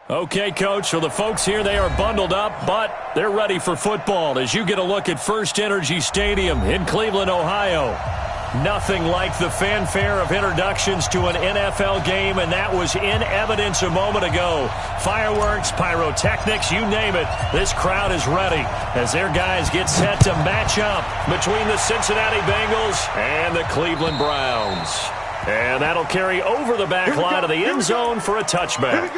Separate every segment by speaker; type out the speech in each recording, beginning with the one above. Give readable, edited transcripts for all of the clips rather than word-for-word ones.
Speaker 1: Okay, Coach, so the folks here, they are bundled up, but they're ready for football as you get a look at First Energy Stadium in Cleveland, Ohio. Nothing like the fanfare of introductions to an NFL game, and that was in evidence a moment ago. Fireworks, pyrotechnics, you name it. This crowd is ready as their guys get set to match up between the Cincinnati Bengals and the Cleveland Browns. And that'll carry over the back line of the end zone for a touchback.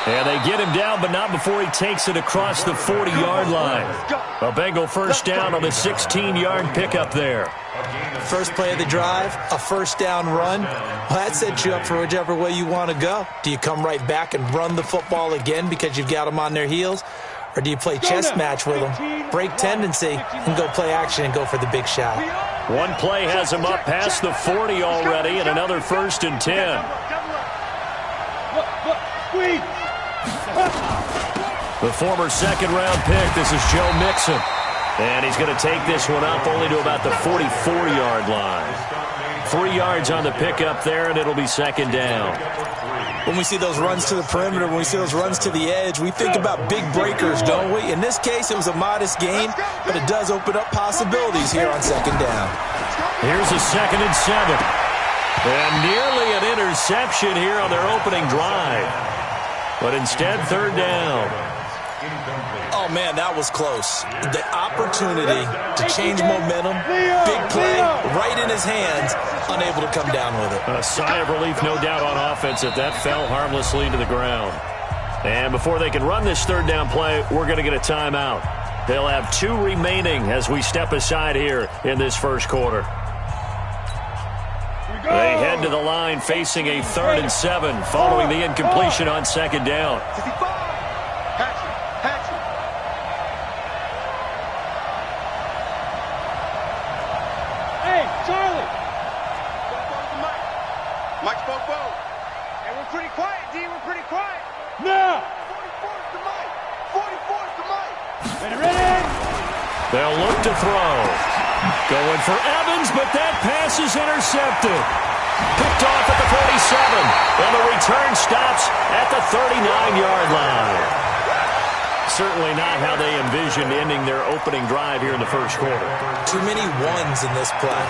Speaker 1: And they get him down, but not before he takes it across the 40-yard line. A Bengal first down on a 16-yard pickup there.
Speaker 2: First play of the drive, a first down run. Well, that sets you up for whichever way you want to go. Do you come right back and run the football again because you've got them on their heels? Or do you play chess match with them, break tendency, and go play action and go for the big shot?
Speaker 1: One play has him up past the 40 already, and another 1st and 10. The former second-round pick, this is Joe Mixon. And he's going to take this one up only to about the 44-yard line. 3 yards on the pickup there, and it'll be second down.
Speaker 2: When we see those runs to the perimeter, when we see those runs to the edge, we think about big breakers, don't we? In this case, it was a modest gain, but it does open up possibilities here on second down.
Speaker 1: Here's a 2nd and 7. And nearly an interception here on their opening drive. But instead, 3rd down.
Speaker 2: Oh, man, that was close. The opportunity to change momentum, big play, right in his hands, unable to come down with it.
Speaker 1: A sigh of relief, no doubt, on offense if that fell harmlessly to the ground. And before they can run this 3rd down play, we're going to get a timeout. They'll have 2 remaining as we step aside here in this first quarter. They head to the line facing a 3rd and 7 following the incompletion on 2nd down.
Speaker 3: Hey, Charlie! Mike spoke both. Hey, we're pretty quiet, D. We're pretty quiet. Now! 44's to Mike. 44's to Mike. Ready?
Speaker 1: They'll look to throw. Going for Evans, but that pass is intercepted. Picked off at the 47, and the return stops at the 39-yard line. Certainly not how they envisioned ending their opening drive here in the first quarter.
Speaker 2: Too many ones in this play.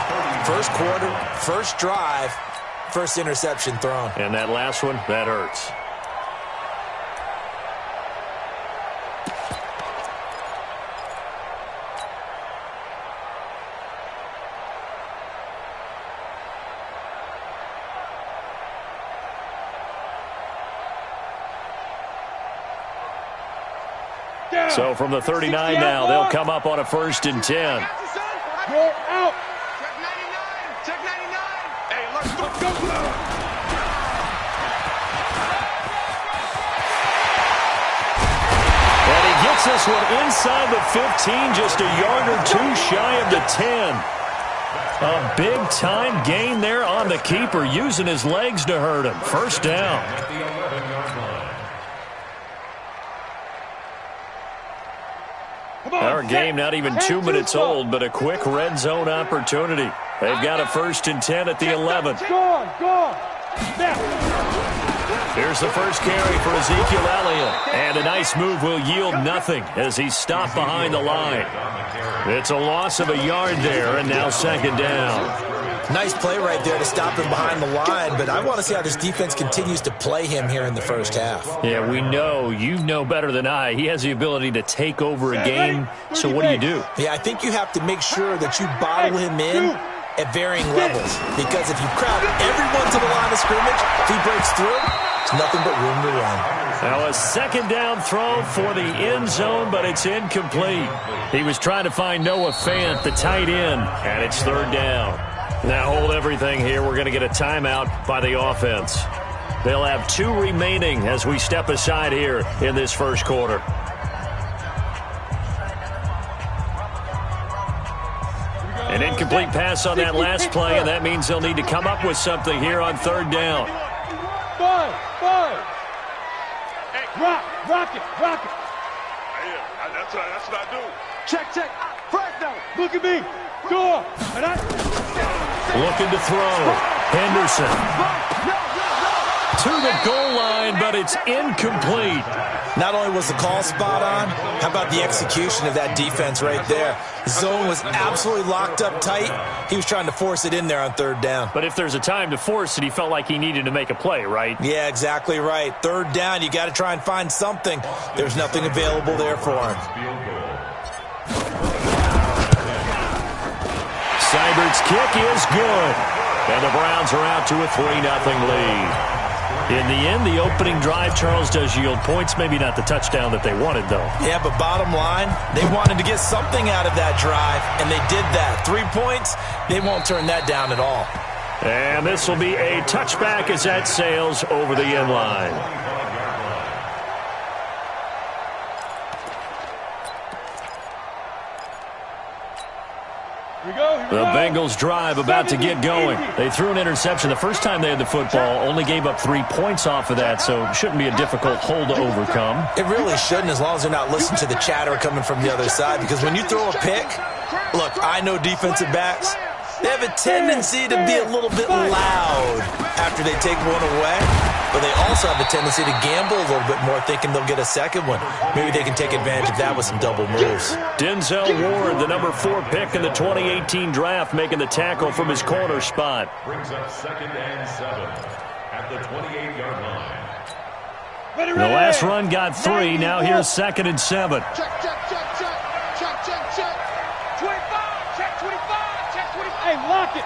Speaker 2: First quarter, first drive, first interception thrown.
Speaker 1: And that last one, that hurts. So from the 39 now, they'll come up on a 1st and 10.
Speaker 3: You're out. Check 99. Check 99. Hey, let's go.
Speaker 1: And he gets this one inside the 15, just a yard or 2 shy of the 10. A big-time gain there on the keeper, using his legs to hurt him. First down. Our game not even 2 minutes old, but a quick red zone opportunity. They've got a 1st and 10 at the 11.
Speaker 3: Go.
Speaker 1: Here's the first carry for Ezekiel Elliott. And a nice move will yield nothing as he's stopped behind the line. It's a loss of a yard there, and now 2nd down.
Speaker 2: Nice play right there to stop him behind the line, but I want to see how this defense continues to play him here in the first half.
Speaker 1: Yeah, we know. You know better than I. He has the ability to take over a game, so what do you do?
Speaker 2: Yeah, I think you have to make sure that you bottle him in at varying levels. Because if you crowd everyone to the line of scrimmage, if he breaks through, there's nothing but room to run.
Speaker 1: Now a second down throw for the end zone, but it's incomplete. He was trying to find Noah Fant, the tight end, and it's third down. Now hold everything here. We're going to get a timeout by the offense. They'll have 2 remaining as we step aside here in this first quarter. An incomplete pass on that last play, and that means they'll need to come up with something here on third down.
Speaker 3: Five. Hey, rock it. Yeah, that's what I do. Check. First down. Look at me. Go.
Speaker 1: Looking to throw. Henderson. To the goal line, but it's incomplete.
Speaker 2: Not only was the call spot on, how about the execution of that defense right there? The zone was absolutely locked up tight. He was trying to force it in there on third down.
Speaker 1: But if there's a time to force it, he felt like he needed to make a play, right?
Speaker 2: Yeah, exactly right. Third down, you got to try and find something. There's nothing available there for him.
Speaker 1: Seibert's kick is good. And the Browns are out to a 3-0 lead. In the end, the opening drive, Charles, does yield points. Maybe not the touchdown that they wanted, though.
Speaker 2: Yeah, but bottom line, they wanted to get something out of that drive, and they did that. 3 points, they won't turn that down at all.
Speaker 1: And this will be a touchback as that sails over the end line. The Bengals drive about to get going. They threw an interception the first time they had the football, only gave up 3 points off of that, so it shouldn't be a difficult hole to overcome.
Speaker 2: It really shouldn't, as long as they're not listening to the chatter coming from the other side, because when you throw a pick, look, I know defensive backs, they have a tendency to be a little bit loud after they take one away, but they also have a tendency to gamble a little bit more, thinking they'll get a second one. Maybe they can take advantage of that with some double moves.
Speaker 1: Denzel Ward, the number 4 pick in the 2018 draft, making the tackle from his corner spot.
Speaker 4: Brings up 2nd and 7 at the 28-yard line.
Speaker 1: The last run got 3. Now here's 2nd and 7.
Speaker 3: Check. 25. Check 25. Hey, lock it.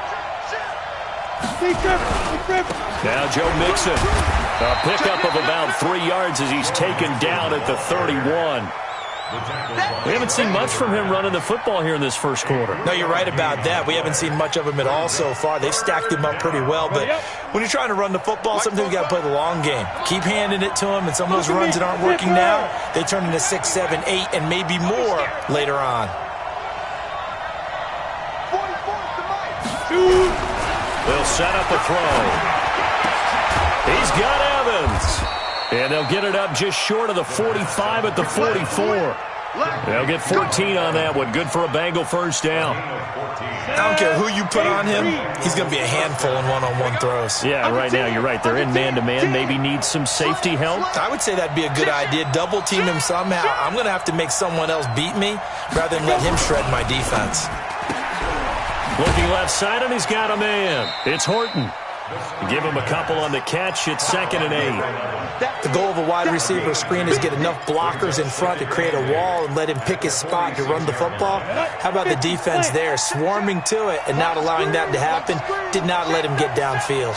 Speaker 3: Be careful.
Speaker 1: Now Joe Mixon. A pickup of about 3 yards as he's taken down at the 31. We haven't seen much from him running the football here in this first quarter.
Speaker 2: No, you're right about that. We haven't seen much of him at all so far. They've stacked him up pretty well, but when you're trying to run the football, sometimes you got to play the long game. Keep handing it to him, and some of those runs that aren't working now, they turn into 6, 7, 8, and maybe more later on.
Speaker 1: They'll set up a throw. He's got Evans. And they'll get it up just short of the 45 at the 44. They'll get 14 on that one. Good for a Bengal first down.
Speaker 2: I don't care who you put on him. He's going to be a handful in one-on-one throws.
Speaker 1: Yeah, right now you're right. They're in man-to-man. Maybe need some safety help.
Speaker 2: I would say that'd be a good idea. Double team him somehow. I'm going to have to make someone else beat me rather than let him shred my defense.
Speaker 1: Looking left side, and he's got a man. It's Horton. Give him a couple on the catch. It's 2nd and 8.
Speaker 2: The goal of a wide receiver screen is get enough blockers in front to create a wall and let him pick his spot to run the football. How about the defense there, swarming to it and not allowing that to happen? Did not let him get downfield.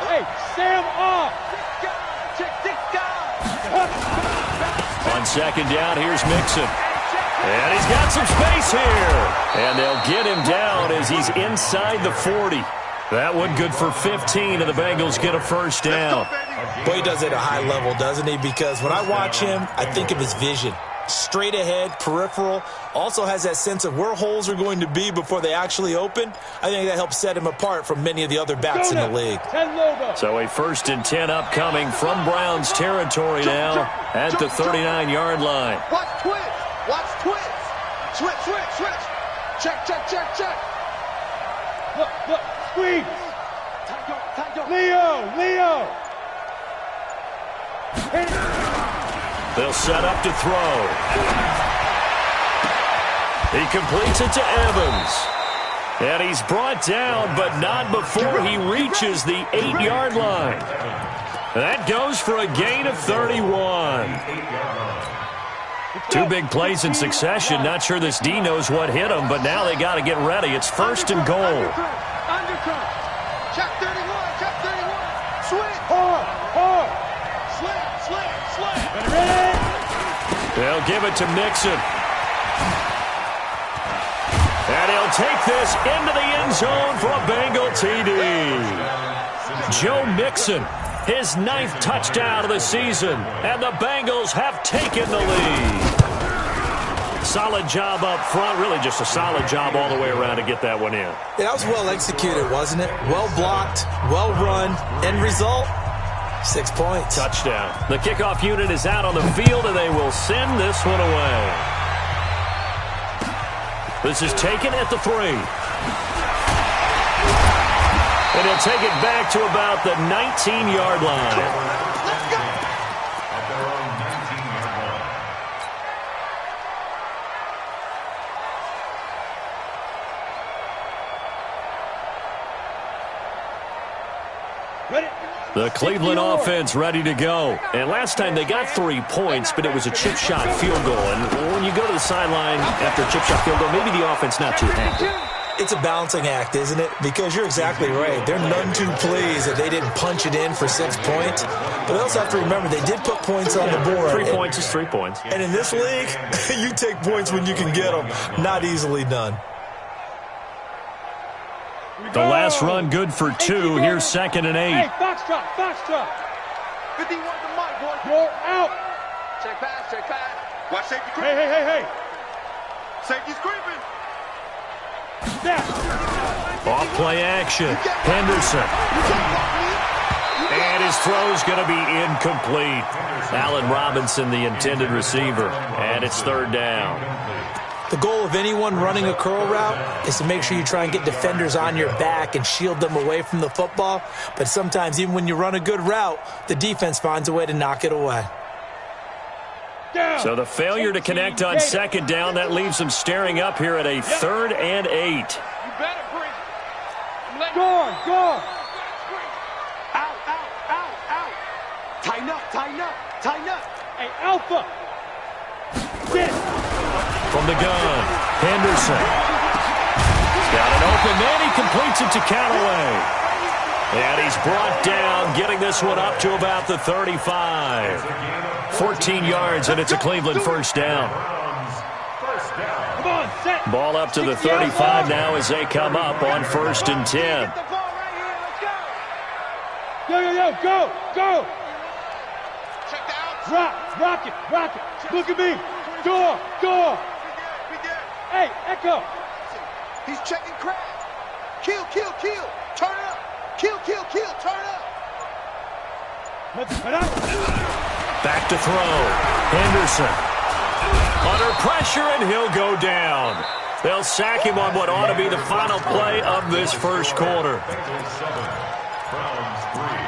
Speaker 3: Hey, Sam off.
Speaker 1: On 2nd down, here's Mixon. And he's got some space here. And they'll get him down as he's inside the 40. That one good for 15, and the Bengals get a first down.
Speaker 2: Boy, he does it at a high level, doesn't he? Because when I watch him, I think of his vision. Straight ahead, peripheral, also has that sense of where holes are going to be before they actually open. I think that helps set him apart from many of the other backs in the league.
Speaker 1: So a 1st and 10 upcoming from Browns territory now at the 39-yard line.
Speaker 3: Watch twitch. Switch. Check. Look. Squeeze. Leo.
Speaker 1: They'll set up to throw. He completes it to Evans. And he's brought down, but not before he reaches the 8-yard line. That goes for a gain of 31. Two big plays in succession. Not sure this D knows what hit him, but now they got to get ready. It's first and goal.
Speaker 3: Undercut. Check 31. Check 31. Swing. Hard. Slam. Ready?
Speaker 1: They'll give it to Mixon. And he'll take this into the end zone for a Bengal TD. Joe Mixon, his 9th touchdown of the season, and the Bengals have taken the lead. Solid job up front, really just a solid job all the way around to get that one in.
Speaker 2: Yeah, that was well executed, wasn't it? Well blocked, well run. End result, 6 points.
Speaker 1: Touchdown. The kickoff unit is out on the field, and they will send this one away. This is taken at the 3. And he'll take it back to about the 19-yard line.
Speaker 3: Let's go.
Speaker 4: At their own 19-yard line.
Speaker 3: Ready?
Speaker 1: The Cleveland offense ready to go. And last time they got 3 points, but it was a chip shot field goal. And when you go to the sideline after a chip shot field goal, maybe the offense not too happy.
Speaker 2: It's a balancing act, isn't it? Because you're exactly right. They're none too pleased that they didn't punch it in for 6 points. But they also have to remember they did put points on the board.
Speaker 1: 3 points is 3 points.
Speaker 2: And in this league, you take points when you can get them. Not easily done.
Speaker 1: The last run good for 2. Here's 2nd and 8.
Speaker 3: Hey, foxtrot. 51 to Mike, boy. You're out. Check pass. Watch safety creep. Hey. Safety's creeping.
Speaker 1: Off play action. Henderson. And his throw's going to be incomplete. Allen Robinson, the intended receiver. And it's 3rd down.
Speaker 2: The goal of anyone running a curl route is to make sure you try and get defenders on your back and shield them away from the football. But sometimes, even when you run a good route, the defense finds a way to knock it away.
Speaker 1: So the failure to connect on 2nd down, that leaves them staring up here at a 3rd and 8.
Speaker 3: You better bring. Go. Out. Tighten up. Hey, Alpha. Sit.
Speaker 1: From the gun, Henderson. He's got an open man. He completes it to Callaway. And he's brought down, getting this one up to about the 35. 14 yards, and it's a Cleveland first down.
Speaker 3: Come on, set.
Speaker 1: Ball up to the 35 now as they come up on 1st and 10.
Speaker 3: Get the ball right here. Let's go. Go. Check the outs. Rock it. Look at me. Door. Hey, Echo. He's checking crab. Kill. Turn it up. Kill. Turn it up. Let's put up.
Speaker 1: Back to throw. Henderson. Under pressure, and he'll go down. They'll sack him on what ought to be the final play of this first quarter.
Speaker 4: Bengals 7, Browns 3.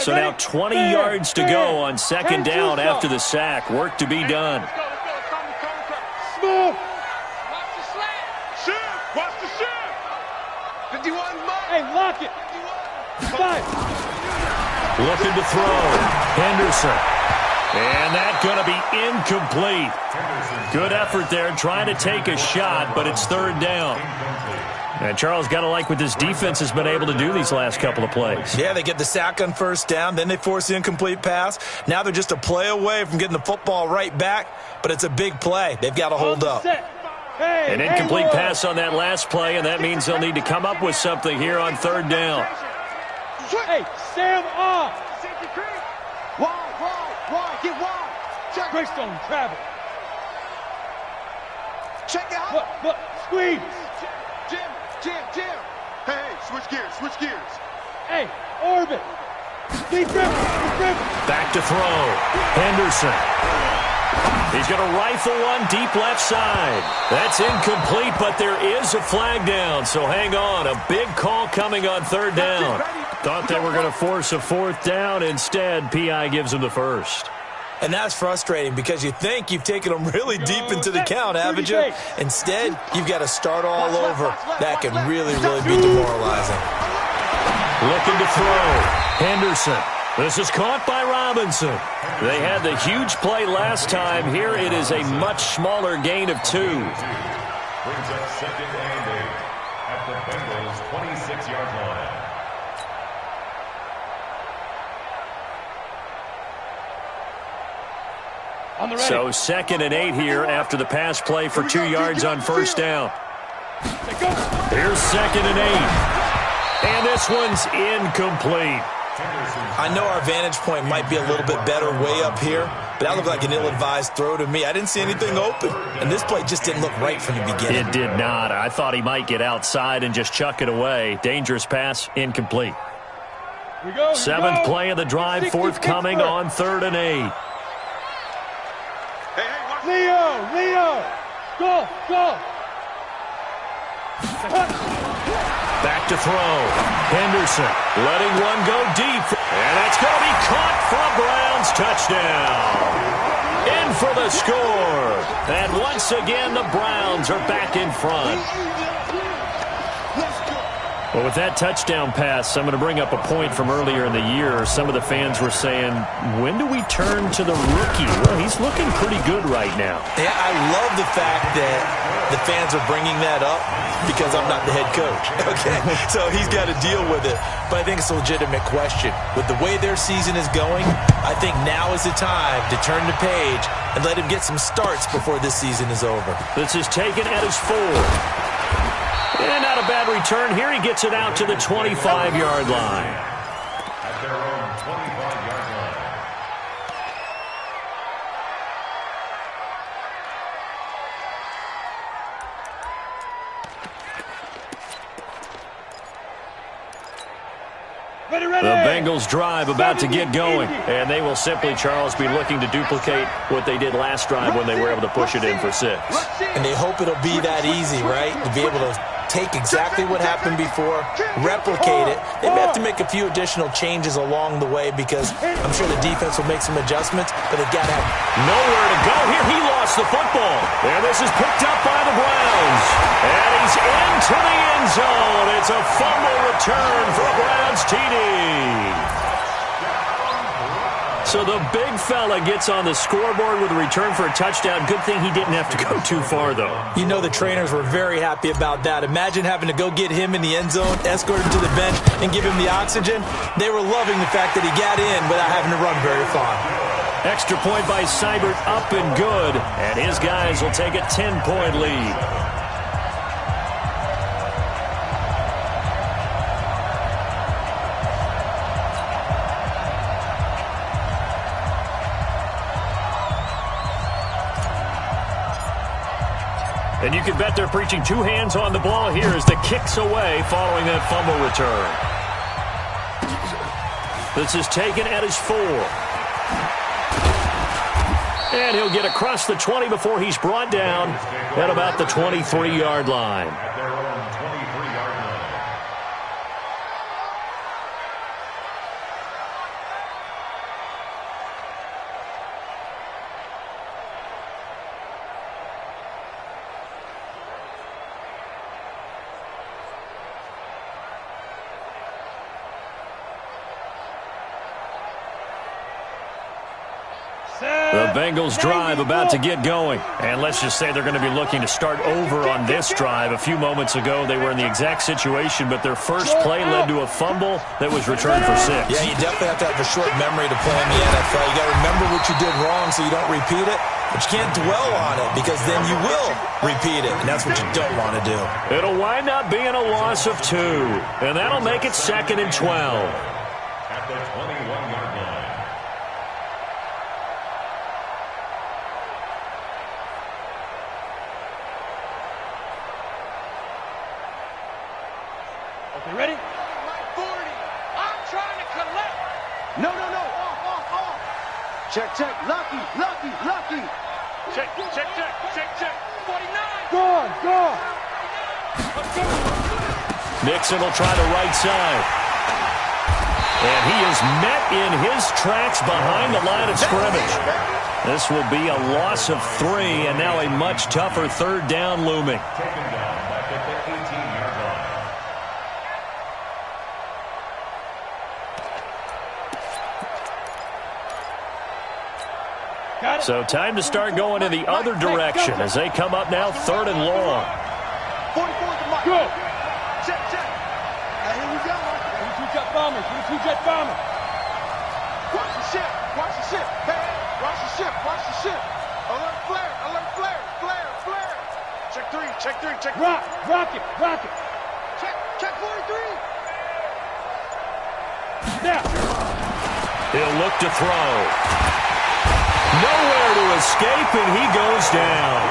Speaker 1: So now 20 yards to go on 2nd down after the sack. Work to be done.
Speaker 3: Let's go. Smooth. Watch the slant. Watch the shift. 51 Mike. Hey, lock it. 5.
Speaker 1: Looking to throw. Henderson. And that's going to be incomplete. Good effort there trying to take a shot, but it's 3rd down. And Charles, got to like what this defense has been able to do these last couple of plays.
Speaker 2: Yeah, they get the sack on 1st down, then they force the incomplete pass. Now they're just a play away from getting the football right back, but it's a big play. They've got to hold up.
Speaker 1: An incomplete pass on that last play, and that means they'll need to come up with something here on 3rd down.
Speaker 3: Hey, Sam off. Wide. Get wide. Check. Greystone travel. Check it out. Look. Squeeze. Jim. Hey, switch gears. Hey, orbit. Deep grip.
Speaker 1: Back to throw. Henderson. He's going to rifle one deep left side. That's incomplete, but there is a flag down, so hang on. A big call coming on 3rd down. Thought they were going to force a 4th down. Instead, P.I. gives them the first.
Speaker 2: And that's frustrating because you think you've taken them really deep into the count, haven't you? Instead, you've got to start all over. That can really, really be demoralizing.
Speaker 1: Looking to throw. Henderson. This is caught by Robinson. They had the huge play last time. Here it is a much smaller gain of 2.
Speaker 4: Brings up second and 8 at the Bengals' 26-yard line.
Speaker 1: So second and 8 here after the pass play for 2 yards on first down. Here's second and 8. And this one's incomplete.
Speaker 2: I know our vantage point might be a little bit better way up here, but that looked like an ill-advised throw to me. I didn't see anything open, and this play just didn't look right from the beginning.
Speaker 1: It did not. I thought he might get outside and just chuck it away. Dangerous pass, incomplete. Seventh play of the drive, forthcoming on 3rd and 8.
Speaker 3: Leo, go.
Speaker 1: Back to throw. Henderson letting one go deep. And that's going to be caught for a Browns touchdown. In for the score. And once again, the Browns are back in front. Well, with that touchdown pass, I'm going to bring up a point from earlier in the year. Some of the fans were saying, when do we turn to the rookie? Well, he's looking pretty good right now.
Speaker 2: Yeah, I love the fact that the fans are bringing that up because I'm not the head coach. Okay, so he's got to deal with it. But I think it's a legitimate question. With the way their season is going, I think now is the time to turn the page and let him get some starts before this season is over.
Speaker 1: This is taken at his 4. And not a bad return. Here he gets it out to the 25-yard line.
Speaker 4: At their own 25-yard line.
Speaker 1: The Bengals drive about to get going. And they will simply, Charles, be looking to duplicate what they did last drive when they were able to push it in for 6.
Speaker 2: And they hope it'll be that easy, right? To be able to take exactly what happened before, replicate it. They may have to make a few additional changes along the way because I'm sure the defense will make some adjustments, but they've got to have
Speaker 1: nowhere to go here. He lost the football. And this is picked up by the Browns. And he's into the end zone. It's a fumble return for a Browns TD. So the big fella gets on the scoreboard with a return for a touchdown. Good thing he didn't have to go too far, though.
Speaker 2: You know the trainers were very happy about that. Imagine having to go get him in the end zone, escort him to the bench, and give him the oxygen. They were loving the fact that he got in without having to run very far.
Speaker 1: Extra point by Seibert, up and good. And his guys will take a 10-point lead. And you can bet they're preaching 2 hands on the ball here as the kick's away following that fumble return. This is taken at his 4. And he'll get across the 20 before he's brought down at about the 23-yard line.
Speaker 4: At their own 23-yard line.
Speaker 1: The Bengals drive about to get going. And let's just say they're going to be looking to start over on this drive. A few moments ago, they were in the exact situation, but their first play led to a fumble that was returned for 6.
Speaker 2: Yeah, you definitely have to have a short memory to play in the NFL. You got to remember what you did wrong so you don't repeat it, but you can't dwell on it because then you will repeat it, and that's what you don't want to do.
Speaker 1: It'll wind up being a loss of 2, and that'll make it 2nd and 12.
Speaker 4: At the 21-yard line.
Speaker 3: Okay, ready? 40. I'm trying to collect. No. Off. Check. Lucky. Check. 49. Go.
Speaker 1: Nixon will try the right side. And he is met in his tracks behind the line of scrimmage. This will be a loss of 3, and now a much tougher third down looming.
Speaker 4: Taken down back at the 18-yard line.
Speaker 1: So time to start going in the other direction as they come up now 3rd and long.
Speaker 3: 44 to Mike. Go. Check, check. Here we go. 2-jet bomber. 2-jet bomber. Watch the ship. Watch the ship. Hey, watch the ship. Watch the ship. Alert flare. Alert flare. Flare. Flare. Check 3. Check 3. Check 3. Rocket. Rocket. Check 43. Now.
Speaker 1: He'll look to throw. Nowhere to escape, and he goes down.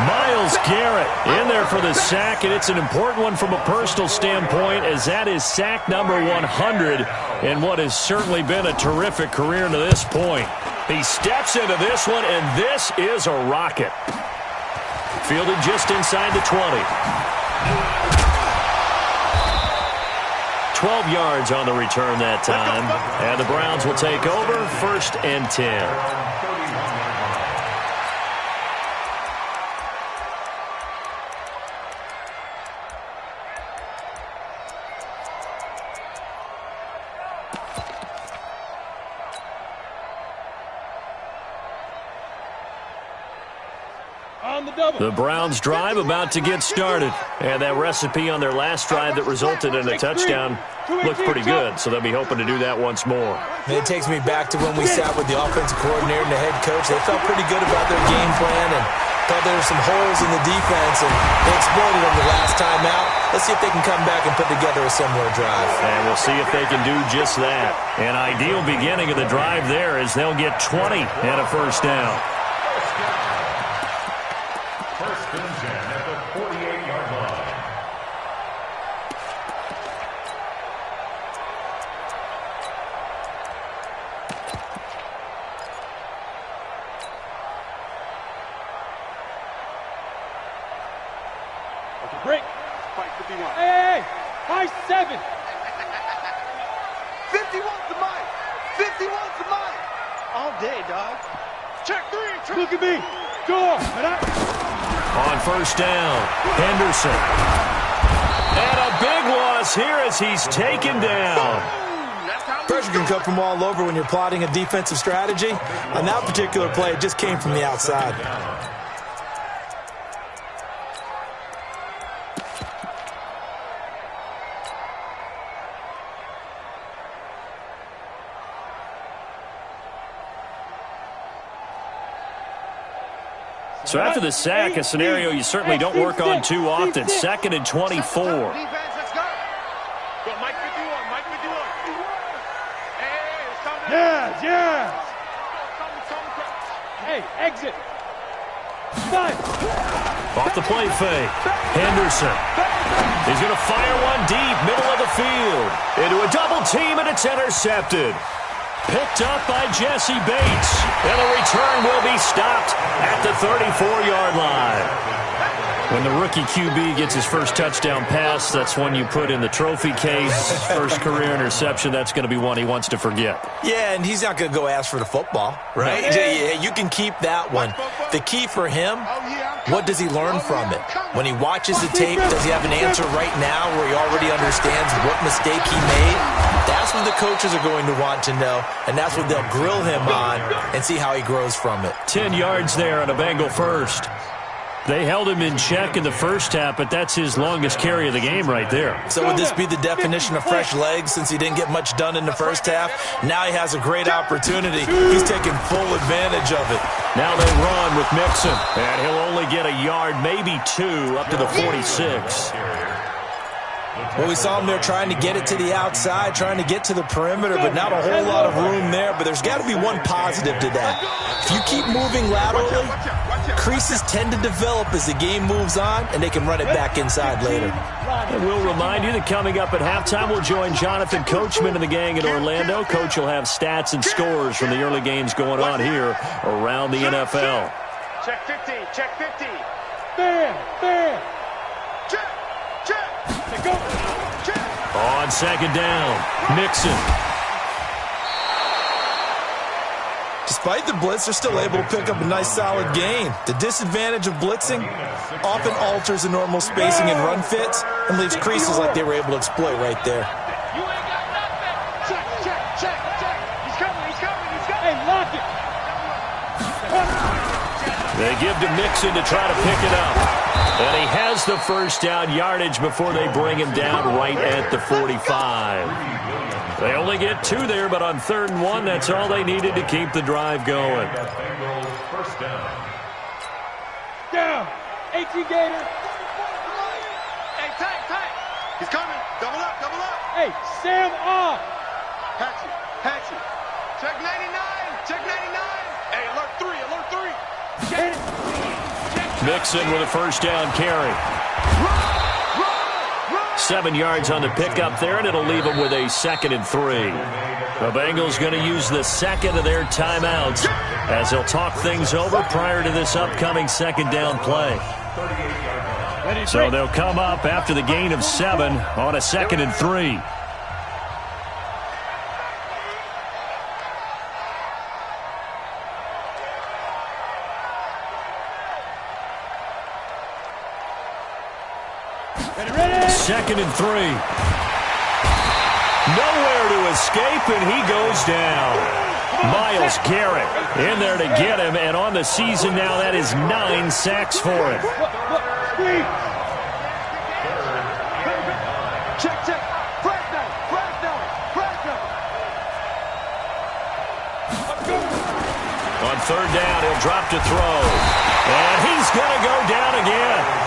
Speaker 1: Myles Garrett in there for the sack, and it's an important one from a personal standpoint, as that is sack number 100 in what has certainly been a terrific career to this point. He steps into this one, and this is a rocket. Fielded just inside the 20. 12 yards on the return that time, and the Browns will take over 1st and 10. The Browns drive about to get started. And that recipe on their last drive that resulted in a touchdown looked pretty good, so they'll be hoping to do that once more.
Speaker 2: It takes me back to when we sat with the offensive coordinator and the head coach. They felt pretty good about their game plan and thought there were some holes in the defense, and they exploited them the last time out. Let's see if they can come back and put together a similar drive.
Speaker 1: And we'll see if they can do just that. An ideal beginning of the drive there as they'll get 20 and a 1st down.
Speaker 4: First and 10 at the 48-yard line.
Speaker 3: Okay, break. Fight 51. Hey, high 7. 51's the mic. 51's the mic. All day, dog. Check 3. Look at me. Go.
Speaker 1: On 1st down, Henderson. And a big loss here as he's taken down.
Speaker 2: Pressure can come from all over when you're plotting a defensive strategy. On that particular play, it just came from the outside.
Speaker 1: So after the sack, a scenario you certainly don't work on too often. 2nd and 24.
Speaker 3: Let's go. Go, Mike 51. Mike 51. Hey, it's time to... Yeah. Hey, exit. Five.
Speaker 1: Off the play fake. Henderson. He's going to fire one deep, middle of the field. Into a double team, and it's intercepted. Picked up by Jesse Bates. And the return will be stopped at the 34-yard line. When the rookie QB gets his first touchdown pass, that's one you put in the trophy case. First career interception, that's going to be one he wants to forget.
Speaker 2: Yeah, and he's not going to go ask for the football, right? Yeah, you can keep that one. The key for him, what does he learn from it? When he watches the tape, does he have an answer right now where he already understands what mistake he made? That's what the coaches are going to want to know, and that's what they'll grill him on and see how he grows from it.
Speaker 1: 10 yards there on a Bengal first. They held him in check in the first half, but that's his longest carry of the game right there.
Speaker 2: So would this be the definition of fresh legs since he didn't get much done in the first half? Now he has a great opportunity. He's taking full advantage of it.
Speaker 1: Now they run with Mixon, and he'll only get a yard, maybe 2, up to the 46.
Speaker 2: Well, we saw him there trying to get it to the outside, trying to get to the perimeter, but not a whole lot of room there. But there's got to be one positive to that. If you keep moving laterally, creases tend to develop as the game moves on, and they can run it back inside later.
Speaker 1: And we'll remind you that coming up at halftime, we'll join Jonathan Coachman and the gang in Orlando. Coach will have stats and scores from the early games going on here around the NFL.
Speaker 3: Check 50, check 50. Fair. Check. Go. Check.
Speaker 1: On second down, Mixon.
Speaker 2: Despite the blitz, they're still able to pick up a nice solid gain. The disadvantage of blitzing often alters the normal spacing and run fits and leaves creases like they were able to exploit right there.
Speaker 3: You ain't got nothing. Check. He's coming. Hey, lock it.
Speaker 1: They give to Mixon to try to pick it up. And he has the first down yardage before they bring him down right at the 45. They only get 2 there, but on 3rd and 1, that's all they needed to keep the drive going.
Speaker 4: First down.
Speaker 3: Down. 18 Gator. Hey, tight. He's coming. Double up. Hey, Sam off. Hatchet. Check 99. Hey, alert 3.
Speaker 1: Mixon with a first down carry. 7 yards on the pickup there, and it'll leave them with a 2nd and 3. The Bengals going to use the second of their timeouts as they'll talk things over prior to this upcoming 2nd down play. So they'll come up after the gain of 7 on a 2nd and 3. Second and 3. Nowhere to escape, and he goes down. Myles Garrett in there to get him, and on the season now, that is 9 sacks for him.
Speaker 3: Check. Press down.
Speaker 1: On 3rd down, he'll drop to throw. And he's going to go down again.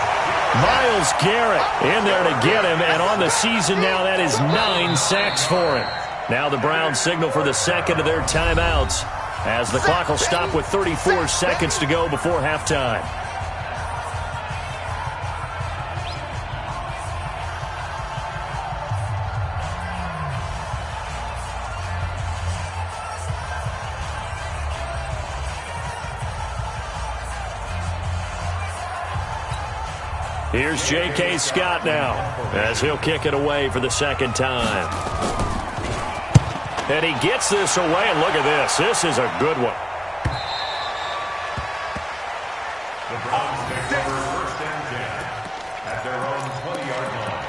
Speaker 1: Myles Garrett in there to get him, and on the season now, that is 9 sacks for him. Now the Browns signal for the second of their timeouts as the clock will stop with 34 seconds to go before halftime. Here's J.K. Scott now as he'll kick it away for the 2nd time. And he gets this away, and look at this. This is a good one.
Speaker 4: The Browns take over 1st and 10 at their own 20-yard line.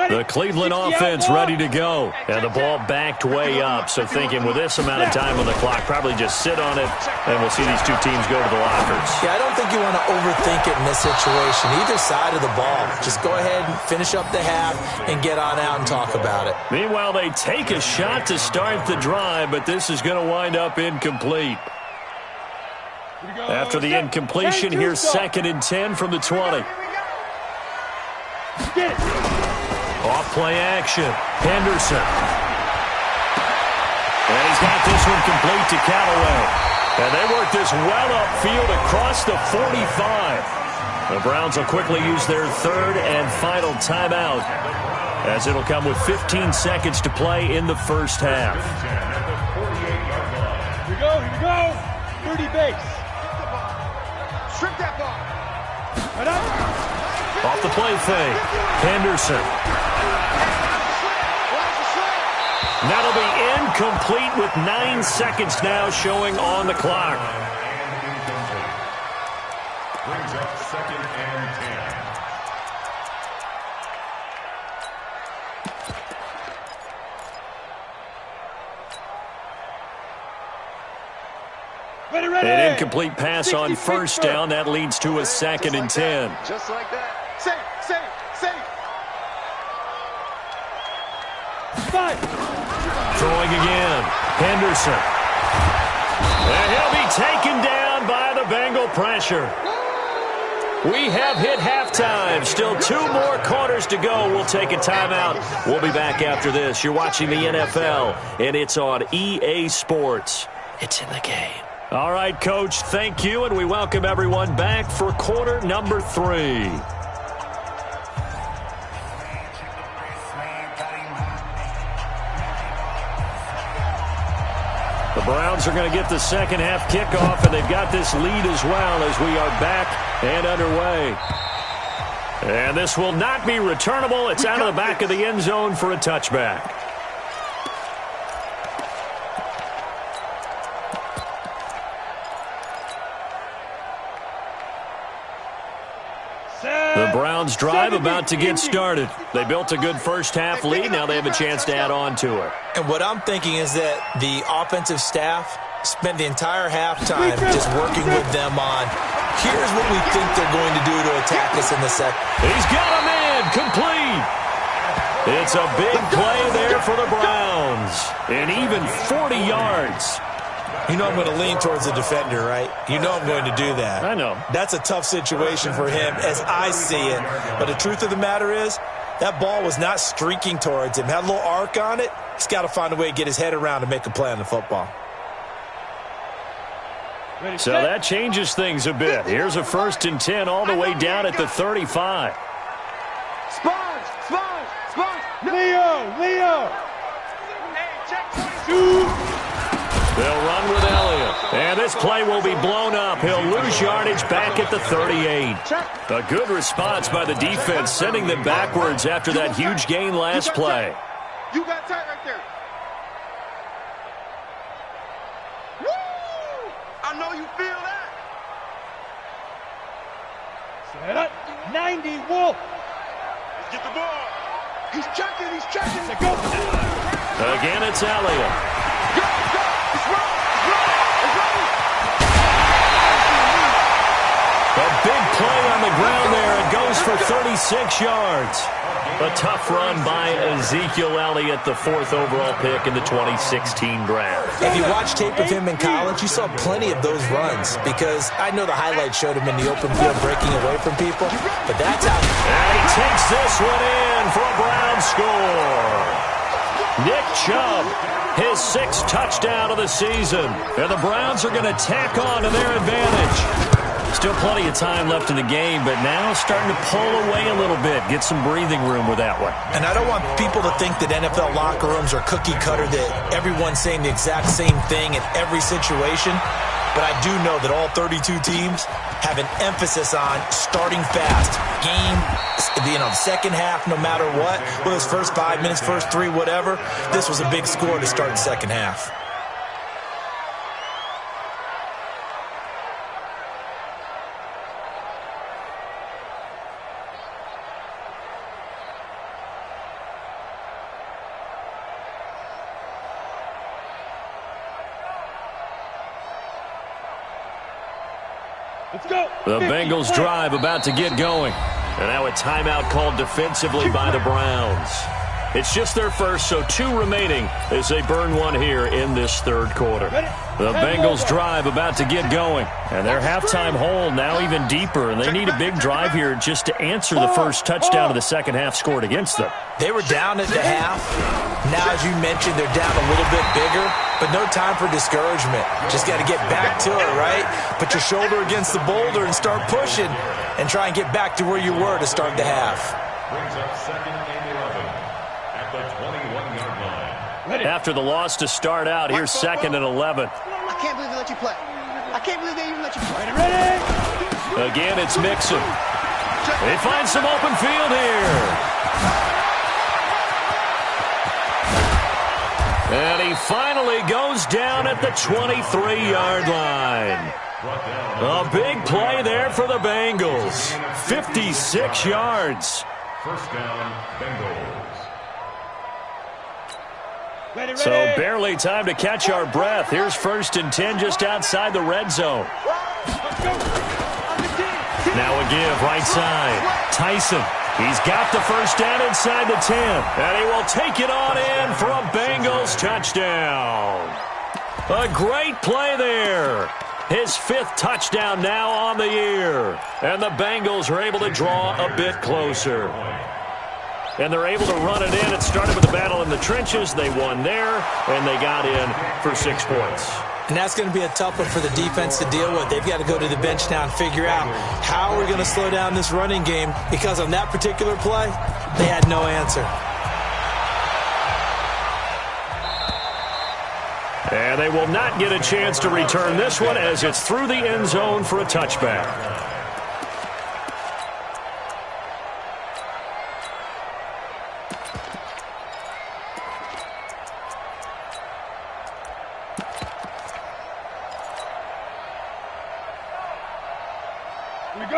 Speaker 1: The Cleveland offense ready to go. And the ball backed way up. So thinking with this amount of time on the clock, probably just sit on it, and we'll see these two teams go to the lockers.
Speaker 2: Yeah, I don't think you want to overthink it in this situation. Either side of the ball. Just go ahead and finish up the half and get on out and talk about it.
Speaker 1: Meanwhile, they take a shot to start the drive, but this is going to wind up incomplete. After the incompletion, here's 2nd and 10 from the 20.
Speaker 3: Get it.
Speaker 1: Off play action. Henderson. And he's got this one complete to Callaway. And they work this well upfield across the 45. The Browns will quickly use their 3rd and final timeout as it'll come with 15 seconds to play in the first half.
Speaker 3: Here we go. 30 base. Strip that ball. Right up.
Speaker 1: Off the play fake. Henderson. That'll be incomplete with 9 seconds now showing on the clock.
Speaker 4: Brings up 2nd and 10.
Speaker 3: Ready.
Speaker 1: An incomplete pass on 1st down. That leads to a 2nd and 10.
Speaker 3: Just like that. Safe. Five.
Speaker 1: Throwing again. Henderson. And he'll be taken down by the Bengal pressure. We have hit halftime. Still 2 more quarters to go. We'll take a timeout. We'll be back after this. You're watching the NFL, and it's on EA Sports. It's in the game. All right, Coach, thank you, and we welcome everyone back for quarter number 3. The Browns are going to get the second half kickoff, and they've got this lead as well as we are back and underway. And this will not be returnable. It's out of the back of the end zone for a touchback. The Browns drive about to get started. They built a good first half lead. Now they have a chance to add on to it.
Speaker 2: And what I'm thinking is that the offensive staff spent the entire halftime just working with them on, here's what we think they're going to do to attack us in the second.
Speaker 1: He's got a man complete. It's a big play there for the Browns. And even 40 yards.
Speaker 2: You know I'm going to lean towards the defender, right? You know I'm going to do that.
Speaker 1: I know.
Speaker 2: That's a tough situation for him as I see it. But the truth of the matter is, that ball was not streaking towards him. Had a little arc on it. He's got to find a way to get his head around and make a play on the football.
Speaker 1: So that changes things a bit. Here's a 1st and 10 all the way down at the 35.
Speaker 3: Sponge! Leo!
Speaker 1: They'll run with Elliott. And this play will be blown up. He'll lose yardage back at the 38. A good response by the defense, sending them backwards after that huge gain last play.
Speaker 3: You got tight right there. Woo! I know you feel that.
Speaker 5: Set up. 90, Wolf.
Speaker 3: Let's get the ball. He's checking.
Speaker 5: Let's go.
Speaker 1: Again, it's Elliott.
Speaker 3: Go. It's running.
Speaker 1: A big play on the ground there. It goes for 36 yards. A tough run by Ezekiel Elliott, the 4th overall pick in the 2016 draft.
Speaker 2: If you watch tape of him in college, you saw plenty of those runs because I know the highlights showed him in the open field breaking away from people, but that's how.
Speaker 1: And he takes this one in for a Brown score. Nick Chubb, his 6th touchdown of the season. And the Browns are going to tack on to their advantage. Still plenty of time left in the game, but now starting to pull away a little bit, get some breathing room with that one.
Speaker 2: And I don't want people to think that NFL locker rooms are cookie cutter, that everyone's saying the exact same thing in every situation. But I do know that all 32 teams have an emphasis on starting fast. Game, the second half, no matter what, whether it's first 5 minutes, first 3, whatever, this was a big score to start the second half.
Speaker 5: Let's go.
Speaker 1: The Bengals drive about to get going. And now a timeout called defensively by the Browns. It's just their first, so 2 remaining as they burn one here in this 3rd quarter. The Bengals drive about to get going. And their halftime hole now even deeper, and they need a big drive here just to answer the first touchdown of the second half scored against them.
Speaker 2: They were down at the half. Now, as you mentioned, they're down a little bit bigger, but no time for discouragement. Just got to get back to it, right? Put your shoulder against the boulder and start pushing and try and get back to where you were to start the half.
Speaker 4: Brings up 2nd and 11 at the 21-yard line.
Speaker 1: After the loss to start out, here's 2nd and 11.
Speaker 3: I can't believe they let you play. I can't believe they even let you play.
Speaker 5: Ready?
Speaker 1: Again, it's Mixon. They find some open field here. And he finally goes down at the 23-yard line. A big play there for the Bengals. 56 yards.
Speaker 4: First down, Bengals.
Speaker 1: So barely time to catch our breath. Here's 1st and 10 just outside the red zone. Now a give right side. Tyson. He's got the first down inside the 10. And he will take it on in for a Bengals touchdown. A great play there. His 5th touchdown now on the year. And the Bengals are able to draw a bit closer. And they're able to run it in. It started with a battle in the trenches. They won there, and they got in for 6 points.
Speaker 2: And that's going to be a tough one for the defense to deal with. They've got to go to the bench now and figure out how we're going to slow down this running game, because on that particular play, they had no answer.
Speaker 1: And they will not get a chance to return this one as it's through the end zone for a touchback.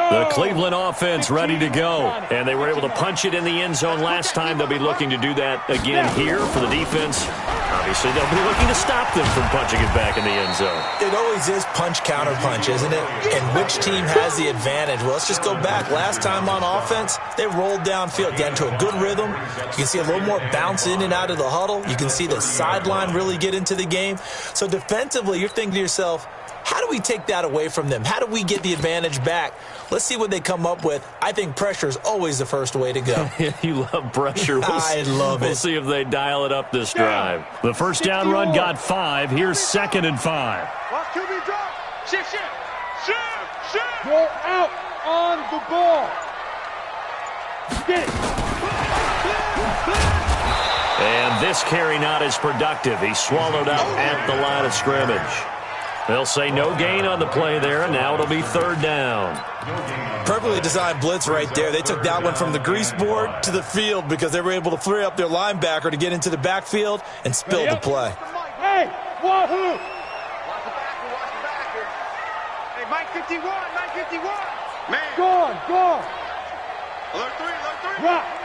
Speaker 1: The Cleveland offense ready to go. And they were able to punch it in the end zone last time. They'll be looking to do that again here for the defense. Obviously, they'll be looking to stop them from punching it back in the end zone.
Speaker 2: It always is punch-counter-punch, isn't it? And which team has the advantage? Well, let's just go back. Last time on offense, they rolled downfield, got into a good rhythm. You can see a little more bounce in and out of the huddle. You can see the sideline really get into the game. So defensively, you're thinking to yourself, how do we take that away from them? How do we get the advantage back? Let's see what they come up with. I think pressure is always the first way to go.
Speaker 1: You love pressure.
Speaker 2: I love it.
Speaker 1: We'll see if they dial it up this drive. The first down run got 5. Here's 2nd and 5.
Speaker 3: Watch QB drop. Shift.
Speaker 5: You're out on the ball. Get it.
Speaker 1: And this carry not as productive. He swallowed up at the line of scrimmage. They'll say no gain on the play there, and now it'll be 3rd down.
Speaker 2: Perfectly designed blitz right there. They took that one from the grease board to the field because they were able to free up their linebacker to get into the backfield and spill the play.
Speaker 5: Hey, wahoo!
Speaker 3: Watch the backer. Hey, Mike 51. Man.
Speaker 5: Gone.
Speaker 3: Alert 3.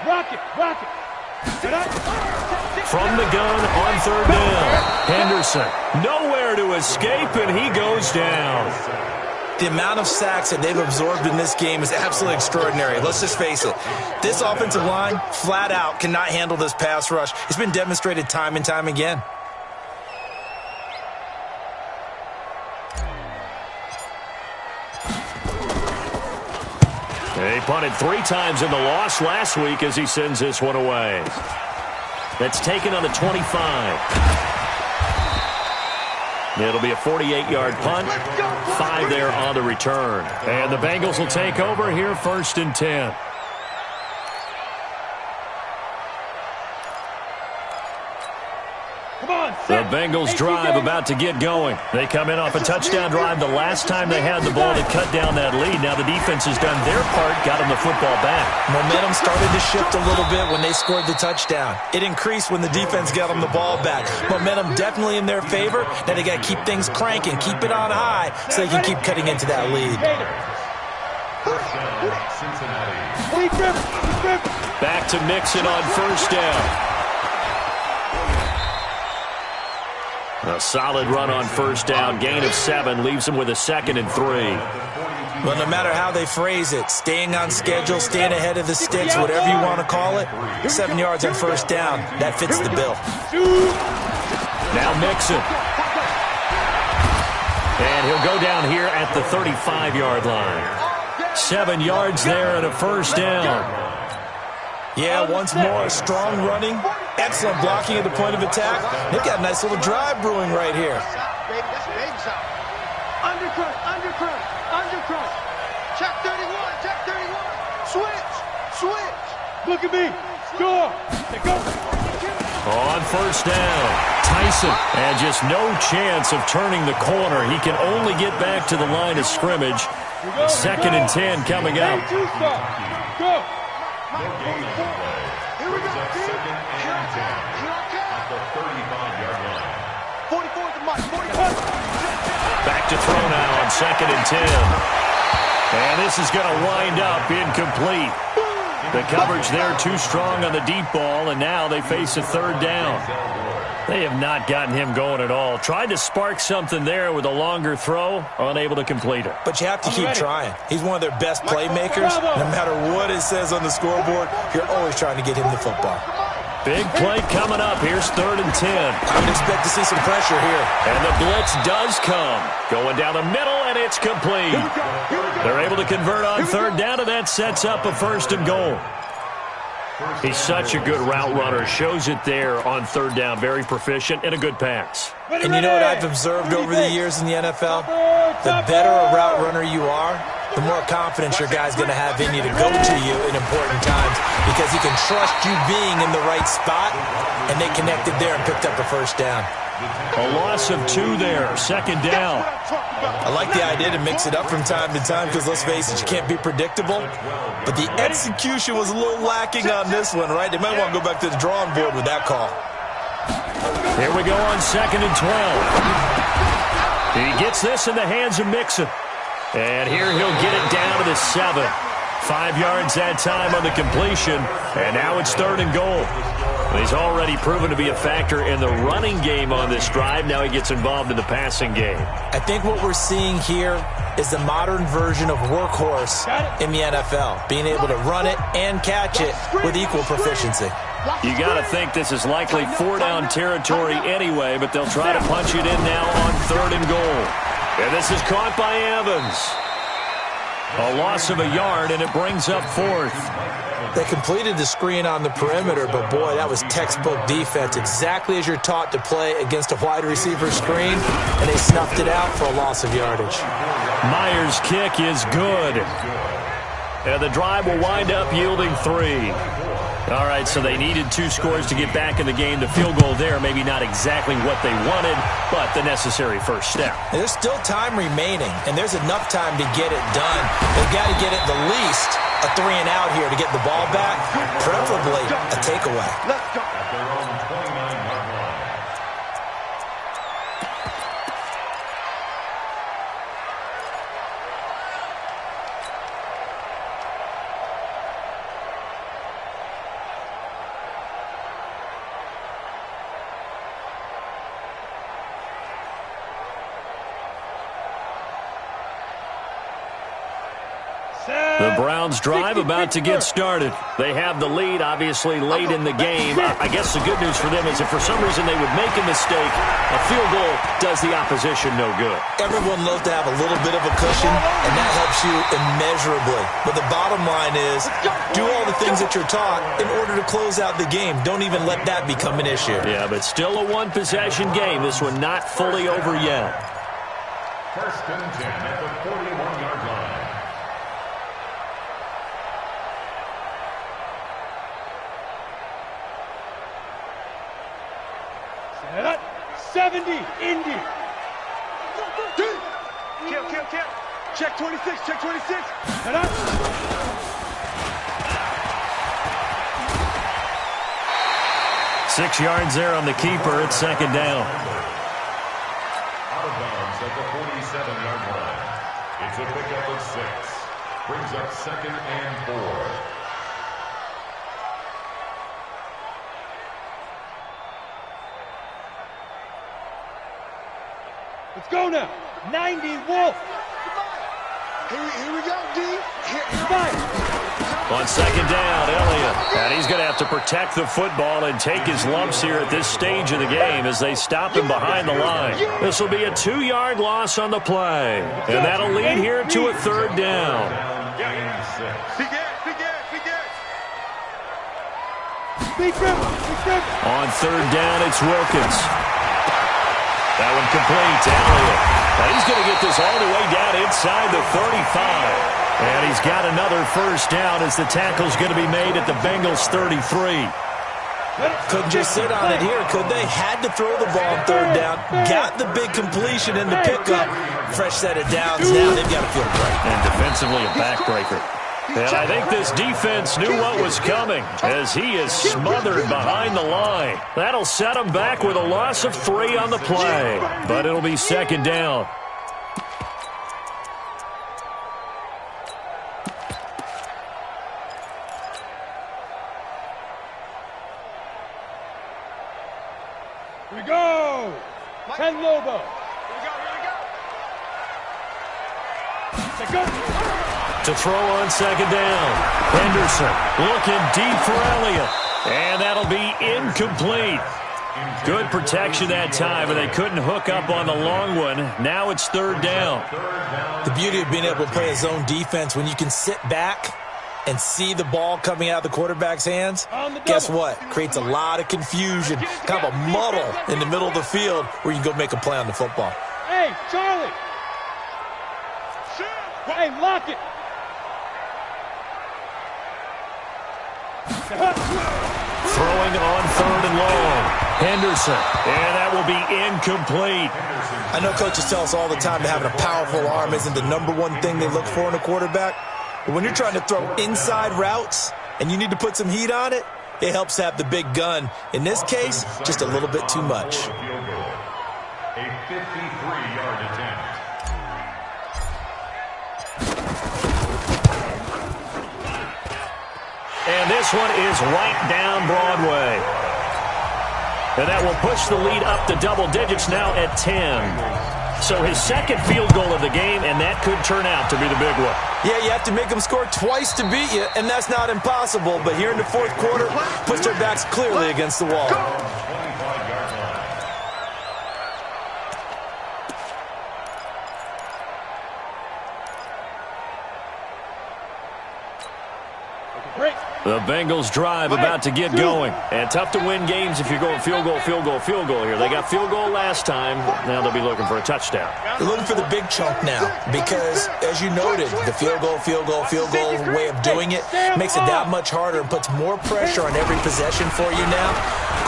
Speaker 5: Rock it.
Speaker 1: From the gun on 3rd down. Henderson, nowhere to escape, and he goes down.
Speaker 2: The amount of sacks that they've absorbed in this game is absolutely extraordinary. Let's just face it. This offensive line, flat out, cannot handle this pass rush. It's been demonstrated time and time again.
Speaker 1: He punted 3 times in the loss last week as he sends this one away. That's taken on the 25. It'll be a 48-yard punt. 5 there on the return. And the Bengals will take over here 1st and 10. The Bengals drive about to get going. They come in off a touchdown drive the last time they had the ball to cut down that lead. Now the defense has done their part, got them the football back.
Speaker 2: Momentum started to shift a little bit when they scored the touchdown. It increased when the defense got them the ball back. Momentum definitely in their favor. Now they got to keep things cranking, keep it on high so they can keep cutting into that lead.
Speaker 1: Back to Mixon on 1st down. A solid run on 1st down. Gain of 7 leaves them with a 2nd and 3.
Speaker 2: Well, no matter how they phrase it, staying on schedule, staying ahead of the sticks, whatever you want to call it, 7 yards on 1st down, that fits the bill.
Speaker 1: Now Mixon. And he'll go down here at the 35-yard line. 7 yards there and a 1st down.
Speaker 2: Yeah, once more, strong running, excellent blocking at the point of attack. They've got a nice little drive brewing right here.
Speaker 3: Undercrunch. Check 31. Switch.
Speaker 5: Look at me. Score. Go.
Speaker 1: On 1st down, Tyson, and just no chance of turning the corner. He can only get back to the line of scrimmage. 2nd and 10 coming up.
Speaker 5: Go.
Speaker 3: Here we go.
Speaker 4: 2nd and 10 at the 35-yard line.
Speaker 3: 44 to Mike. 44.
Speaker 1: Back to throw now on 2nd and 10. And this is going to wind up incomplete. The coverage there too strong on the deep ball, and now they face a 3rd down. They have not gotten him going at all. Tried to spark something there with a longer throw, unable to complete it.
Speaker 2: But you have to keep trying. He's one of their best playmakers. No matter what it says on the scoreboard, you're always trying to get him the football.
Speaker 1: Big play coming up. Here's 3rd and 10.
Speaker 2: I would expect to see some pressure here.
Speaker 1: And the blitz does come. Going down the middle, and it's complete. They're able to convert on 3rd down, and that sets up a 1st and goal. He's such a good route runner. Shows it there on 3rd down. Very proficient and a good pass.
Speaker 2: And you know what I've observed over the years in the NFL? The better a route runner you are, the more confidence your guy's going to have in you to go to you in important times because he can trust you being in the right spot, and they connected there and picked up a 1st down.
Speaker 1: A loss of 2 there, second down.
Speaker 2: I like the idea to mix it up from time to time because, let's face it, you can't be predictable. But the execution was a little lacking on this one, right? They might want to go back to the drawing board with that call.
Speaker 1: Here we go on 2nd and 12. He gets this in the hands of Mixon. And here he'll get it down to the 7. 5 yards that time on the completion. And now it's 3rd and goal. He's already proven to be a factor in the running game on this drive. Now he gets involved in the passing game.
Speaker 2: I think what we're seeing here is the modern version of workhorse in the NFL, being able to run it and catch it with equal proficiency.
Speaker 1: You got to think this is likely 4-down territory anyway, but they'll try to punch it in now on 3rd and goal. And this is caught by Evans. A loss of a yard, and it brings up 4th.
Speaker 2: They completed the screen on the perimeter, but boy, that was textbook defense, exactly as you're taught to play against a wide receiver screen, and they snuffed it out for a loss of yardage.
Speaker 1: Myers' kick is good. And the drive will wind up yielding 3. All right, so they needed 2 scores to get back in the game. The field goal there, maybe not exactly what they wanted, but the necessary first step.
Speaker 2: And there's still time remaining, and there's enough time to get it done. They've got to get at the least a 3-and-out here to get the ball back, preferably a takeaway.
Speaker 3: Let's go.
Speaker 4: At their own 29-yard line.
Speaker 1: The Browns drive about to get started. They have the lead, obviously, late in the game. I guess the good news for them is if for some reason they would make a mistake, a field goal does the opposition no good.
Speaker 2: Everyone loves to have a little bit of a cushion, and that helps you immeasurably. But the bottom line is, do all the things that you're taught in order to close out the game. Don't even let that become an issue.
Speaker 1: Yeah, but still a one-possession game. This one not fully over yet.
Speaker 4: 1st and 10 at the 41-yard line.
Speaker 5: Set up. 70, Indy.
Speaker 3: Kill. Check 26, check 26.
Speaker 5: Set up.
Speaker 1: Six yards there on the keeper. It's 2nd down.
Speaker 4: Out of bounds at the 47-yard line. It's a pickup of 6. Brings up 2nd and 4.
Speaker 5: Let's go now. 90, Wolf.
Speaker 3: Here we go, D.
Speaker 1: On 2nd down, Elliott. And he's going to have to protect the football and take his lumps here at this stage of the game as they stop him behind the line. This will be a 2-yard loss on the play. And that'll lead here to a 3rd down. On 3rd down, it's Wilkins. That one complete to Elliott. Now he's going to get this all the way down inside the 35. And he's got another 1st down as the tackle's going to be made at the Bengals' 33.
Speaker 2: Couldn't just sit on it here, could they? Had to throw the ball on 3rd down. Got the big completion in the pickup. Fresh set of downs. Now they've got to feel great.
Speaker 1: And defensively a backbreaker. And I think this defense knew what was coming as he is smothered behind the line. That'll set him back with a loss of 3 on the play. But it'll be 2nd down.
Speaker 5: Here we go. 10 Lobo. Let's go.
Speaker 1: To throw on 2nd down. Henderson looking deep for Elliott. And that'll be incomplete. Good protection that time, and they couldn't hook up on the long one. Now it's 3rd down.
Speaker 2: The beauty of being able to play a zone defense when you can sit back and see the ball coming out of the quarterback's hands, guess what? Creates a lot of confusion, kind of a muddle in the middle of the field where you can go make a play on the football.
Speaker 5: Hey, Charlie. Hey, lock it.
Speaker 1: Throw throwing on 3rd and long. Henderson, and that will be incomplete.
Speaker 2: I know coaches tell us all the time that having a powerful arm isn't the #1 thing they look for in a quarterback. But when you're trying to throw inside routes and you need to put some heat on it, it helps to have the big gun. In this case, just a little bit too much.
Speaker 4: A 53-yard attempt.
Speaker 1: And this one is right down Broadway. And that will push the lead up to double digits now at 10. So his second field goal of the game, and that could turn out to be the big one.
Speaker 2: Yeah, you have to make them score twice to beat you, and that's not impossible. But here in the 4th quarter, puts their backs clearly against the wall.
Speaker 1: The Bengals drive about to get going. And tough to win games if you're going field goal, field goal, field goal here. They got field goal last time. Now they'll be looking for a touchdown.
Speaker 2: They're looking for the big chunk now because, as you noted, the field goal way of doing it makes it that much harder and puts more pressure on every possession for you now.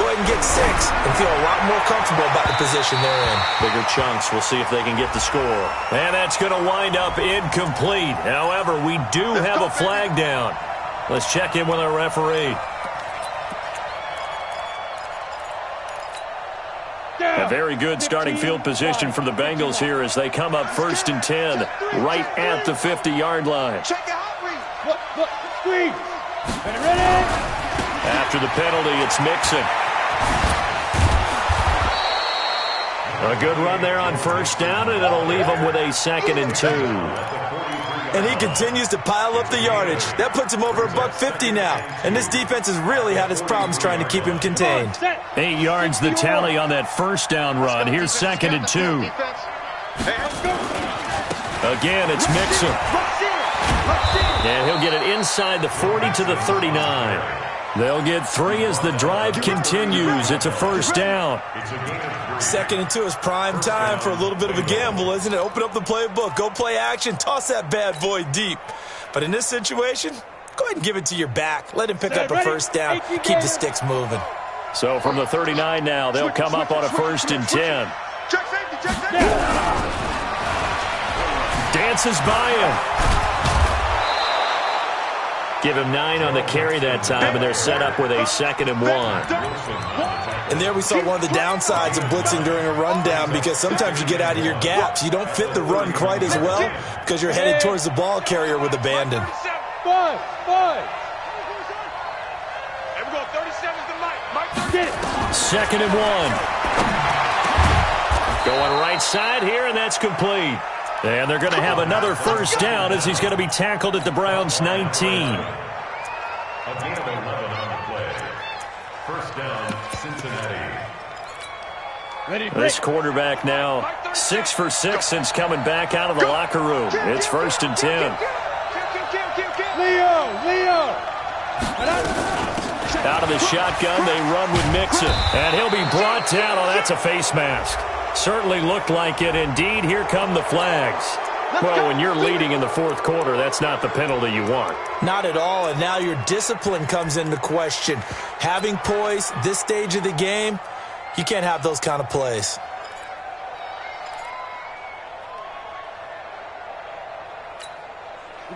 Speaker 2: Go ahead and get 6 and feel a lot more comfortable about the position they're in.
Speaker 1: Bigger chunks. We'll see if they can get the score. And that's going to wind up incomplete. However, we do have a flag down. Let's check in with our referee. A very good starting field position for the Bengals here as they come up 1st and 10 right at the 50-yard line.
Speaker 5: Look, screen. Ready?
Speaker 1: After the penalty, it's Mixon. A good run there on 1st down, and it'll leave them with a 2nd and 2.
Speaker 2: And he continues to pile up the yardage. That puts him over $150 now. And this defense has really had its problems trying to keep him contained.
Speaker 1: 8 yards the tally on that 1st down run. Here's 2nd and 2. Again, it's Mixon. And he'll get it inside the 40 to the 39. They'll get 3 as the drive continues. It's a 1st down.
Speaker 2: 2nd and 2 is prime time for a little bit of a gamble, isn't it? Open up the playbook, go play action, toss that bad boy deep. But in this situation, go ahead and give it to your back. Let him pick up a 1st down, keep the sticks moving.
Speaker 1: So from the 39 now, they'll come up on a 1st and 10. Dances by him. Give him 9 on the carry that time, and they're set up with a 2nd and 1.
Speaker 2: And there we saw one of the downsides of blitzing during a rundown because sometimes you get out of your gaps. You don't fit the run quite as well because you're headed towards the ball carrier with abandon.
Speaker 5: 5.
Speaker 3: There we go, 37's the Mike.
Speaker 5: Get it.
Speaker 1: 2nd and 1. Going right side here, and that's complete. And they're going to have another 1st down as he's going to be tackled at the Browns' 19.
Speaker 4: Again, 11 on the play. 1st down, Cincinnati.
Speaker 1: This quarterback now 6 for 6 since coming back out of the locker room. It's 1st and 10.
Speaker 5: Leo.
Speaker 1: Out of the shotgun, they run with Mixon. And he'll be brought down. Oh, that's a face mask. Certainly looked like it. Indeed, here come the flags. Well, when you're leading in the 4th quarter, that's not the penalty you want.
Speaker 2: Not at all, and now your discipline comes into question. Having poise this stage of the game, you can't have those kind of plays.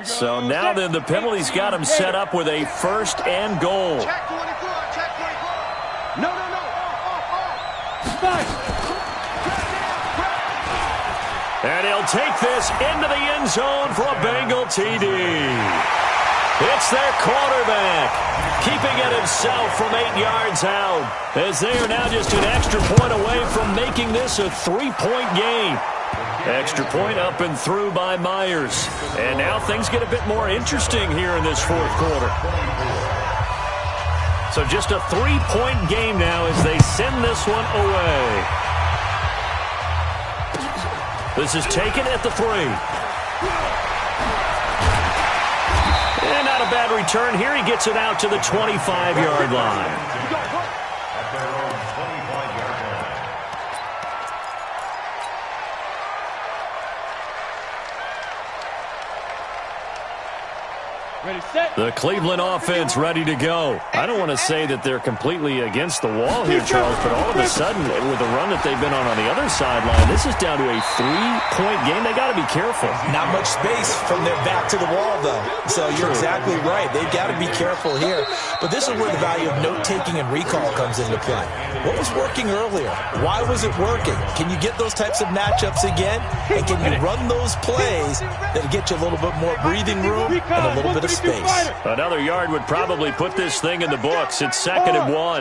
Speaker 1: So now then, the penalty's got him set up with a 1st and goal.
Speaker 3: Check 24, check 24. No.
Speaker 1: And he'll take this into the end zone for a Bengal TD. It's their quarterback, keeping it himself from 8 yards out, as they are now just an extra point away from making this a 3-point game. Extra point up and through by Myers. And now things get a bit more interesting here in this 4th quarter. So just a 3-point game now as they send this one away. This is taken at the 3. And not a bad return here. He gets it out to the 25-yard line.
Speaker 5: Ready, set.
Speaker 1: The Cleveland offense ready to go. I don't want to say that they're completely against the wall here, Charles, but all of a sudden, with the run that they've been on the other sideline, this is down to a 3-point game. They got to be careful.
Speaker 2: Not much space from their back to the wall, though. So you're exactly right. They've got to be careful here. But this is where the value of note-taking and recall comes into play. What was working earlier? Why was it working? Can you get those types of matchups again? And can you run those plays that get you a little bit more breathing room and a little bit of space?
Speaker 1: Another yard would probably put this thing in the books. It's 2nd and 1.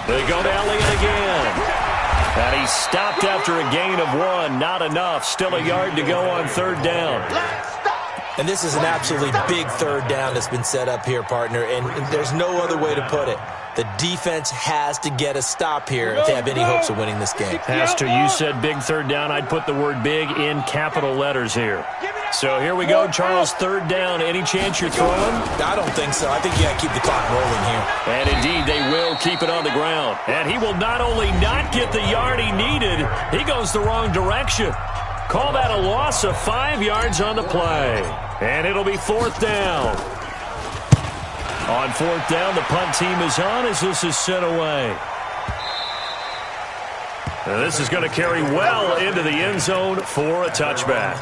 Speaker 1: They go to Elliott again. And he stopped after a gain of 1. Not enough. Still a yard to go on 3rd down.
Speaker 2: And this is an absolutely big 3rd down that's been set up here, partner. And there's no other way to put it. The defense has to get a stop here if they have any hopes of winning this game.
Speaker 1: Pastor, you said big 3rd down. I'd put the word big in capital letters here. So here we go, Charles, 3rd down. Any chance you're throwing?
Speaker 2: I don't think so. I think you got to keep the clock rolling here.
Speaker 1: And indeed, they will keep it on the ground. And he will not only not get the yard he needed, he goes the wrong direction. Call that a loss of 5 yards on the play. And it'll be 4th down. On 4th down, the punt team is on as this is sent away. And this is going to carry well into the end zone for a touchback.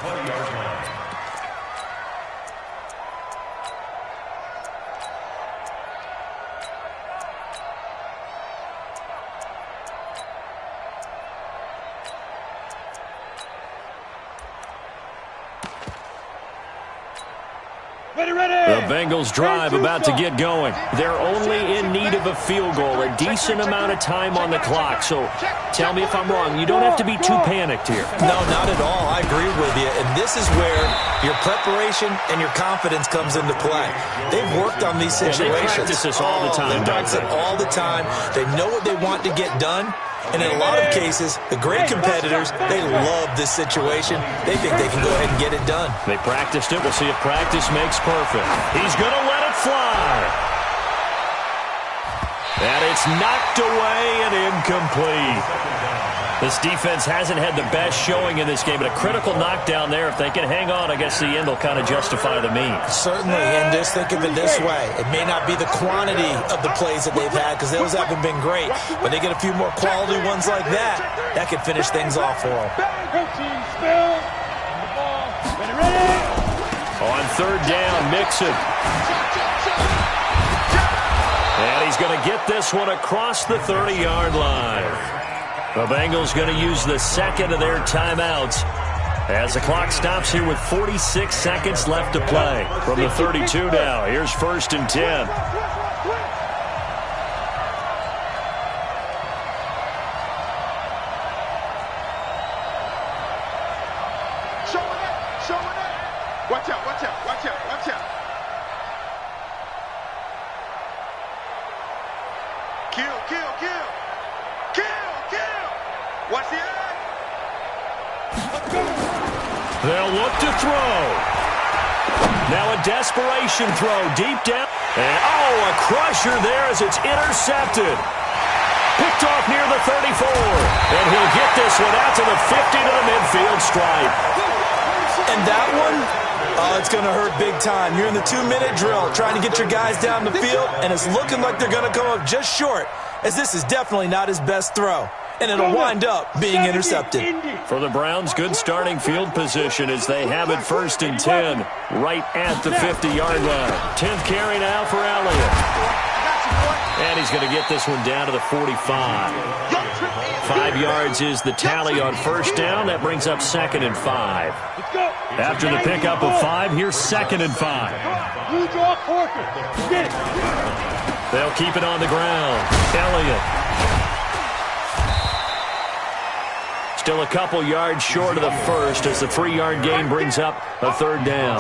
Speaker 1: The Bengals drive about to get going. They're only in need of a field goal, a decent amount of time on the clock. So tell me if I'm wrong. You don't have to be too panicked here.
Speaker 2: No, not at all. I agree with you. And this is where your preparation and your confidence comes into play. They've worked on these situations.
Speaker 1: Yeah, they practice this all the time.
Speaker 2: They practice it all the time. They know what they want to get done. And in a lot of cases, the great competitors, they love this situation. They think they can go ahead and get it done.
Speaker 1: They practiced it. We'll see if practice makes perfect. He's going to let it fly. And it's knocked away and incomplete. This defense hasn't had the best showing in this game, but a critical knockdown there. If they can hang on, I guess the end will kind of justify the means.
Speaker 2: Certainly, and just think of it this way. It may not be the quantity of the plays that they've had because those haven't been great, but they get a few more quality ones like that, that could finish things off for them.
Speaker 1: On 3rd down, Mixon. And he's going to get this one across the 30-yard line. The Bengals going to use the 2nd of their timeouts as the clock stops here with 46 seconds left to play. From the 32 now, here's 1st and 10.
Speaker 3: Watch out, watch out, watch out, watch out. Kill, kill, kill. Kill, kill. Watch the eye.
Speaker 1: They'll look to throw. Now a desperation throw deep down. And a crusher there as it's intercepted. Picked off near the 34. And he'll get this one out to the 50 to the midfield stripe.
Speaker 2: And that one, it's going to hurt big time. You're in the 2-minute drill trying to get your guys down the field, and it's looking like they're going to come up just short, as this is definitely not his best throw. And it'll wind up being intercepted.
Speaker 1: For the Browns, good starting field position as they have it 1st and 10 right at the 50-yard line. 10th carry now for Elliott. And he's going to get this one down to the 45. 5 yards is the tally on 1st down. That brings up 2nd and 5. After the pickup of 5, here's 2nd and 5. They'll keep it on the ground. Elliott. Still a couple yards short of the 1st as the 3-yard gain brings up a 3rd down.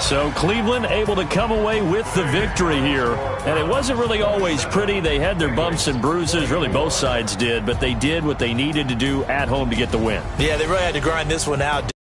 Speaker 1: So Cleveland able to come away with the victory here. And it wasn't really always pretty. They had their bumps and bruises. Really, both sides did. But they did what they needed to do at home to get the win.
Speaker 2: Yeah, they really had to grind this one out.